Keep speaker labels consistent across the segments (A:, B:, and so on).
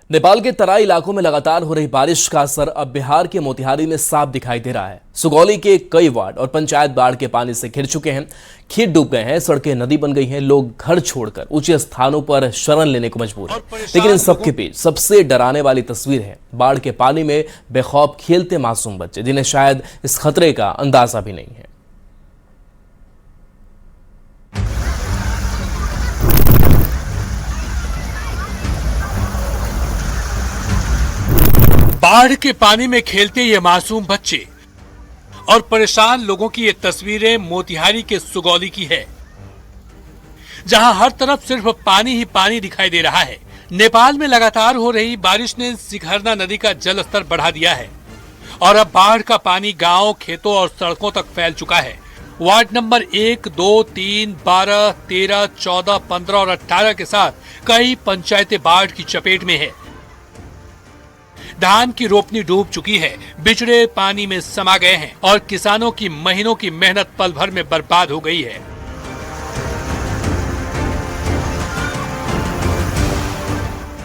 A: नेपाल के तराई इलाकों में लगातार हो रही बारिश का असर अब बिहार के मोतिहारी में साफ दिखाई दे रहा है। सुगौली के कई वार्ड और पंचायत बाढ़ के पानी से घिर चुके हैं, खेत डूब गए हैं, सड़कें नदी बन गई हैं, लोग घर छोड़कर ऊंचे स्थानों पर शरण लेने को मजबूर हैं। लेकिन इन सबके बीच सबसे डराने वाली तस्वीर है बाढ़ के पानी में बेखौफ खेलते मासूम बच्चे, जिन्हें शायद इस खतरे का अंदाजा भी नहीं है।
B: बाढ़ के पानी में खेलते ये मासूम बच्चे और परेशान लोगों की ये तस्वीरें मोतिहारी के सुगौली की है, जहां हर तरफ सिर्फ पानी ही पानी दिखाई दे रहा है। नेपाल में लगातार हो रही बारिश ने सिखरना नदी का जल स्तर बढ़ा दिया है और अब बाढ़ का पानी गांव, खेतों और सड़कों तक फैल चुका है। वार्ड नंबर 1, 2, 3, 12, 13, 14, 15 और 18 के साथ कई पंचायतें बाढ़ की चपेट में है। धान की रोपनी डूब चुकी है, बिचड़े पानी में समा गए हैं और किसानों की महीनों की मेहनत पल भर में बर्बाद हो गई है।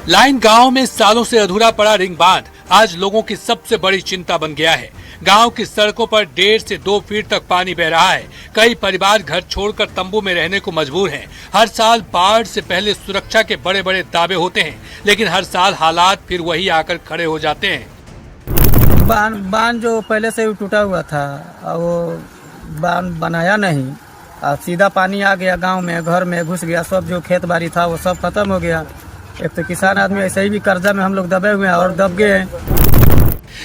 B: लाइन गांव में सालों से अधूरा पड़ा रिंग बांध आज लोगों की सबसे बड़ी चिंता बन गया है। गांव की सड़कों पर 1.5 से 2 फीट तक पानी बह रहा है। कई परिवार घर छोड़कर तंबू में रहने को मजबूर हैं। हर साल बाढ़ से पहले सुरक्षा के बड़े बड़े दावे होते हैं, लेकिन हर साल हालात फिर वही आकर खड़े हो जाते हैं।
C: बांध जो पहले से ही टूटा हुआ था, वो बांध बनाया नहीं, सीधा पानी आ गया गाँव में, घर में घुस गया। सब जो खेत बाड़ी था वो सब खत्म हो गया। एक तो किसान आदमी ऐसे ही भी कर्जा में हम लोग दबे हुए हैं और दब गए हैं।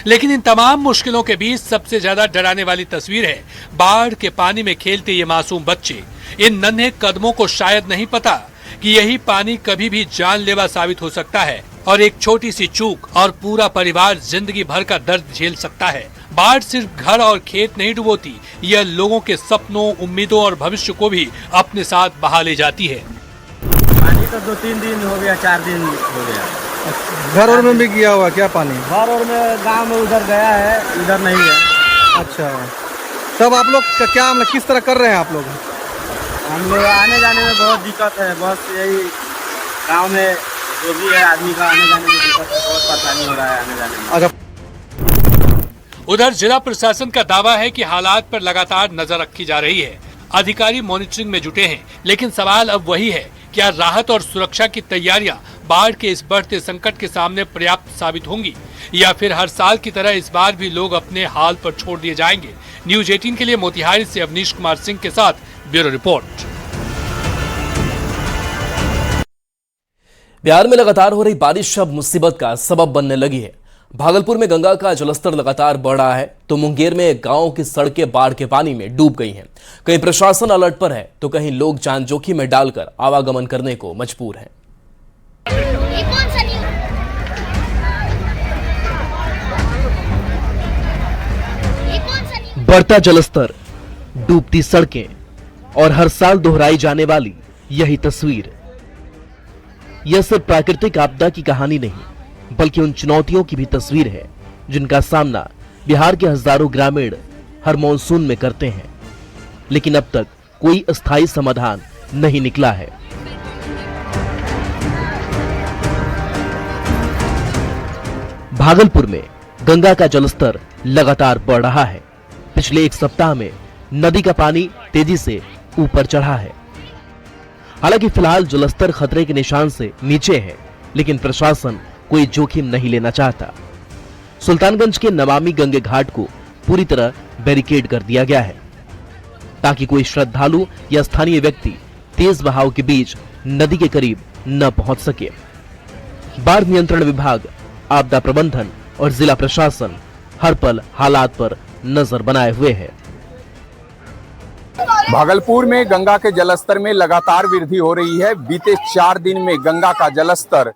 B: लेकिन इन तमाम मुश्किलों के बीच सबसे ज्यादा डराने वाली तस्वीर है बाढ़ के पानी में खेलते ये मासूम बच्चे। इन नन्हे कदमों को शायद नहीं पता कि यही पानी कभी भी जानलेवा साबित हो सकता है और एक छोटी सी चूक और पूरा परिवार जिंदगी भर का दर्द झेल सकता है। बाढ़ सिर्फ घर और खेत नहीं डुबोती, यह लोगों के सपनों, उम्मीदों और भविष्य को भी अपने साथ बहा ले जाती है।
C: पानी तो 2-3 दिन हो गया, 4 दिन हो गया।
D: घर और में भी गया हुआ क्या पानी?
C: घर और में गांव में उधर गया है, इधर नहीं है।
D: अच्छा, तब आप लोग क्या मतलब किस तरह कर रहे हैं आप लोग?
C: हम लोग आने जाने में बहुत दिक्कत है। बस यही गांव में जो भी है आदमी का आने जाने में दिक्कत है, बहुत परेशानी हो रहा है आने जाने में।
D: अच्छा,
B: उधर जिला प्रशासन का दावा है कि हालात पर लगातार नजर रखी जा रही है। अधिकारी मॉनिटरिंग में जुटे हैं, लेकिन सवाल अब वही है, क्या राहत और सुरक्षा की तैयारियां बाढ़ के इस बढ़ते संकट के सामने पर्याप्त साबित होंगी, या फिर हर साल की तरह इस बार भी लोग अपने हाल पर छोड़ दिए जाएंगे? न्यूज 18 के लिए मोतिहारी से अवनीश कुमार सिंह के साथ ब्यूरो रिपोर्ट।
A: बिहार में लगातार हो रही बारिश अब मुसीबत का सबब बनने लगी है। भागलपुर में गंगा का जलस्तर लगातार बढ़ रहा है, तो मुंगेर में गांव की सड़कें बाढ़ के पानी में डूब गई हैं। कहीं प्रशासन अलर्ट पर है, तो कहीं लोग जान जोखिम में डालकर आवागमन करने को मजबूर हैं। बढ़ता जलस्तर, डूबती सड़कें और हर साल दोहराई जाने वाली यही तस्वीर, यह सिर्फ प्राकृतिक आपदा की कहानी नहीं, बल्कि उन चुनौतियों की भी तस्वीर है जिनका सामना बिहार के हजारों ग्रामीण हर मॉनसून में करते हैं, लेकिन अब तक कोई अस्थायी समाधान नहीं निकला है। भागलपुर में गंगा का जलस्तर लगातार बढ़ रहा है। पिछले एक सप्ताह में नदी का पानी तेजी से ऊपर चढ़ा है। हालांकि फिलहाल जलस्तर खतरे के निशान से नीचे है, लेकिन प्रशासन कोई जोखिम नहीं लेना चाहता। सुल्तानगंज के नमामि गंगे घाट को पूरी तरह बैरिकेड कर दिया गया है, ताकि कोई श्रद्धालु या स्थानीय व्यक्ति तेज बहाव के बीच नदी के करीब न पहुंच सके। बाढ़ नियंत्रण विभाग, आपदा प्रबंधन और जिला प्रशासन हर पल हालात पर नजर बनाए हुए है।
E: भागलपुर में गंगा के जलस्तर में लगातार वृद्धि हो रही है। बीते 4 दिन में गंगा का जलस्तर